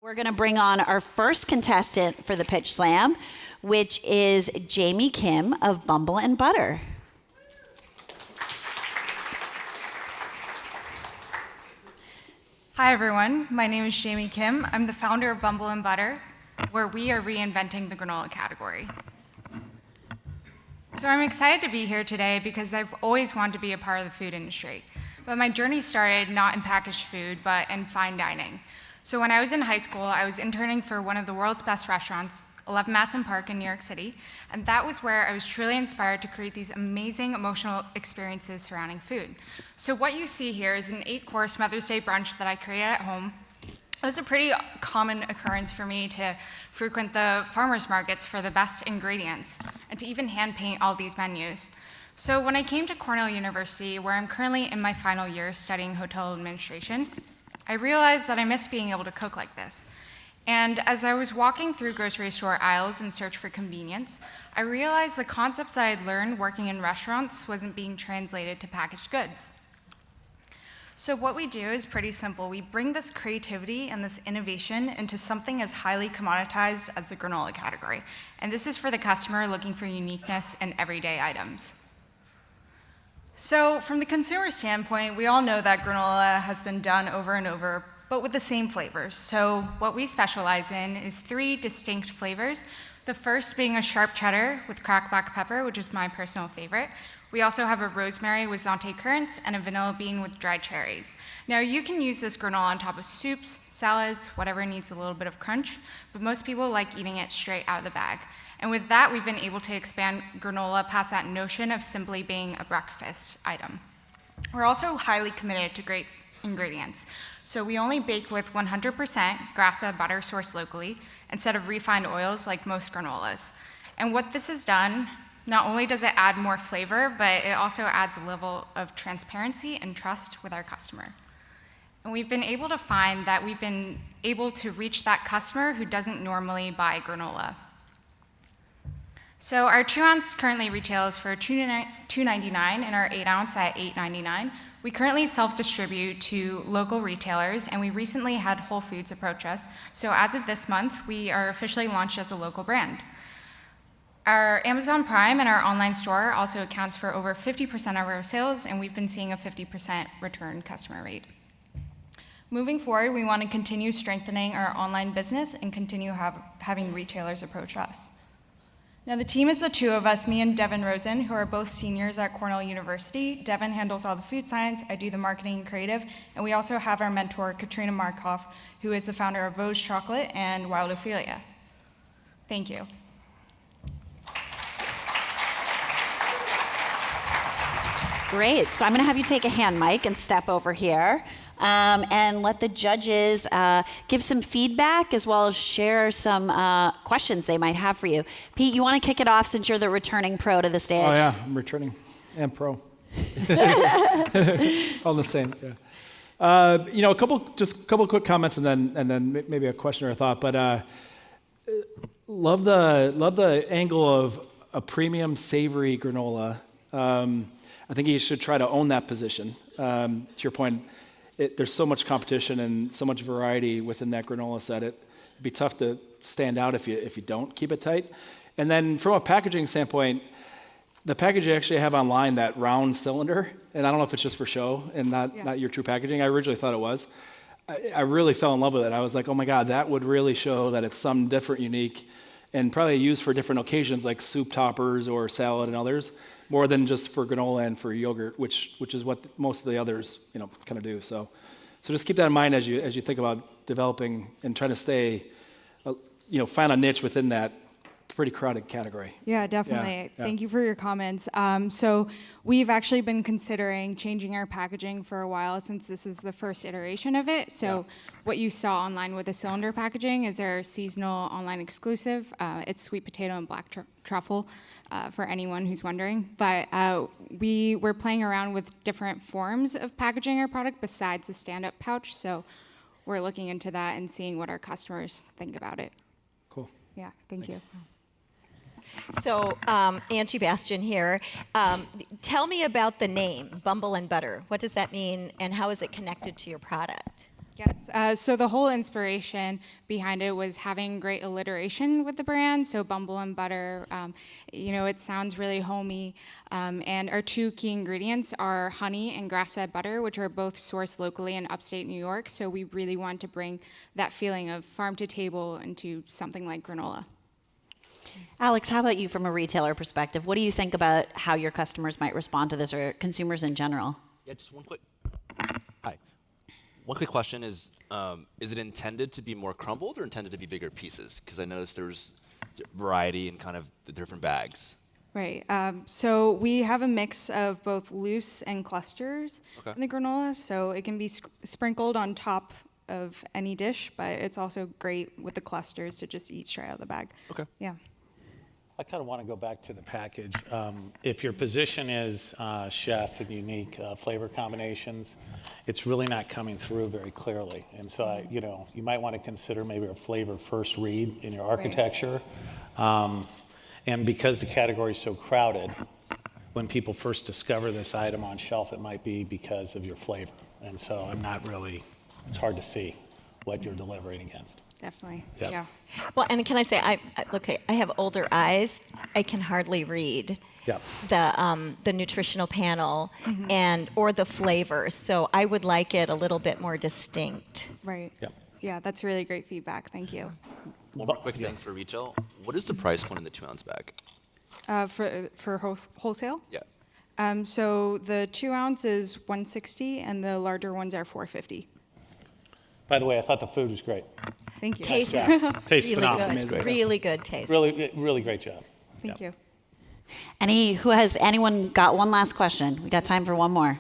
We're going to bring on our first contestant for the Pitch Slam, which is Jamie Kim of Bumble and Butter. Hi everyone, my name is Jamie Kim. I'm the founder of Bumble and Butter, where we are reinventing the granola category. So I'm excited to be here today because I've always wanted to be a part of the food industry. But my journey started not in packaged food, but in fine dining. So when I was in high school, I was interning for one of the world's best restaurants, 11 Madison Park in New York City, and that was where I was truly inspired to create these amazing emotional experiences surrounding food. So what you see here is an 8-course Mother's Day brunch that I created at home. It was a pretty common occurrence for me to frequent the farmers markets for the best ingredients and to even hand paint all these menus. So when I came to Cornell University, where I'm currently in my final year studying hotel administration, I realized that I missed being able to cook like this. And as I was walking through grocery store aisles in search for convenience, I realized the concepts that I'd learned working in restaurants wasn't being translated to packaged goods. So what we do is pretty simple. We bring this creativity and this innovation into something as highly commoditized as the granola category. And this is for the customer looking for uniqueness in everyday items. So from the consumer standpoint, we all know that granola has been done over and over, but with the same flavors. So what we specialize in is 3 distinct flavors. The first being a sharp cheddar with cracked black pepper, which is my personal favorite. We also have a rosemary with Zante currants and a vanilla bean with dried cherries. Now you can use this granola on top of soups, salads, whatever needs a little bit of crunch, but most people like eating it straight out of the bag. And with that, we've been able to expand granola past that notion of simply being a breakfast item. We're also highly committed to great ingredients. So we only bake with 100% grass-fed butter sourced locally instead of refined oils like most granolas. And what this has done, not only does it add more flavor, but it also adds a level of transparency and trust with our customer. And we've been able to find that we've been able to reach that customer who doesn't normally buy granola. So our 2-ounce currently retails for $2.99 and our 8-ounce at $8.99. We currently self-distribute to local retailers, and we recently had Whole Foods approach us. So as of this month, we are officially launched as a local brand. Our Amazon Prime and our online store also accounts for over 50% of our sales, and we've been seeing a 50% return customer rate. Moving forward, we want to continue strengthening our online business and continue having retailers approach us. Now the team is the 2 of us, me and Devin Rosen, who are both seniors at Cornell University. Devin handles all the food science, I do the marketing and creative, and we also have our mentor, Katrina Markoff, who is the founder of Vosges Chocolate and Wild Ophelia. Thank you. Great. So I'm going to have you take a hand mic and step over here and let the judges give some feedback as well as share some questions they might have for you. Pete, you want to kick it off since you're the returning pro to the stage? Oh yeah, I'm returning and pro. All the same. Yeah. A couple quick comments and then maybe a question or a thought. But love the angle of a premium savory granola. I think you should try to own that position. To your point, there's so much competition and so much variety within that granola set. It'd be tough to stand out if you don't keep it tight. And then from a packaging standpoint, the package you actually have online, that round cylinder, and I don't know if it's just for show and not your true packaging. I originally thought it was. I really fell in love with it. I was like, oh my God, that would really show that it's some different, unique, and probably used for different occasions like soup toppers or salad and others, more than just for granola and for yogurt, which is what most of the others kind of do. So just keep that in mind as you think about developing and trying to stay, find a niche within that pretty crowded category. Yeah, definitely. Yeah. Thank you for your comments. So we've actually been considering changing our packaging for a while since this is the first iteration of it. So what you saw online with the cylinder packaging is our seasonal online exclusive. It's sweet potato and black truffle for anyone who's wondering. But we're playing around with different forms of packaging our product besides the stand-up pouch. So we're looking into that and seeing what our customers think about it. Cool. Yeah, thank you. So, Angie Bastian here. Tell me about the name, Bumble and Butter. What does that mean, and how is it connected to your product? Yes, so the whole inspiration behind it was having great alliteration with the brand. So bumble and butter, it sounds really homey. And our two key ingredients are honey and grass-fed butter, which are both sourced locally in upstate New York. So we really want to bring that feeling of farm to table into something like granola. Alex, how about you from a retailer perspective? What do you think about how your customers might respond to this, or consumers in general? Yeah, just one quick. Hi. One quick question is it intended to be more crumbled or intended to be bigger pieces? Because I noticed there's variety in kind of the different bags. Right. So we have a mix of both loose and clusters in the granola. So it can be sprinkled on top of any dish, but it's also great with the clusters to just eat straight out of the bag. Okay. Yeah. I kind of want to go back to the package. If your position is chef and unique flavor combinations, it's really not coming through very clearly. And so, you might want to consider maybe a flavor first read in your architecture. And because the category is so crowded, when people first discover this item on shelf, it might be because of your flavor. And so it's hard to see what you're delivering against. Definitely. Yep. Yeah. Well, and can I say, I have older eyes. I can hardly read Yep. the nutritional panel or the flavors. So I would like it a little bit more distinct. Right. Yep. Yeah, that's really great feedback. Thank you. One more quick thing for retail. What is the price point in the 2-ounce bag? For wholesale? Yeah. So the 2 ounce is $160 and the larger ones are $450. By the way, I thought the food was great. Thank you. Taste Tastes really phenomenal. good. Really good taste. Really great job. Thank you. Anyone got one last question? We got time for one more.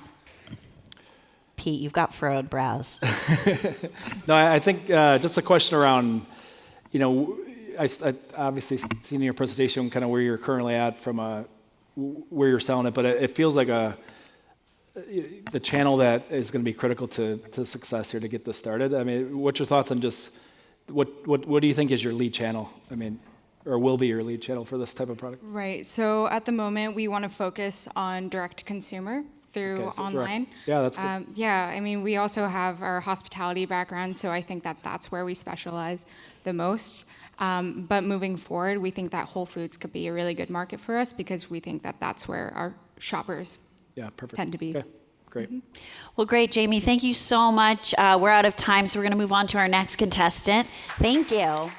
Pete, you've got furrowed brows. No, I think just a question around, I obviously seen in your presentation kind of where you're currently at from where you're selling it, but it feels like the channel that is going to be critical to success here to get this started. I mean, what's your thoughts on just what do you think is your lead channel? I mean, or will be your lead channel for this type of product? Right. So at the moment, we want to focus on direct to consumer through Okay, so direct. online. Yeah, that's good. Yeah, I mean, we also have our hospitality background, so I think that's where we specialize the most. But moving forward, we think that Whole Foods could be a really good market for us because we think that that's where our shoppers tend to be. Okay, great. Well, great, Jamie. Thank you so much. We're out of time, so we're going to move on to our next contestant. Thank you.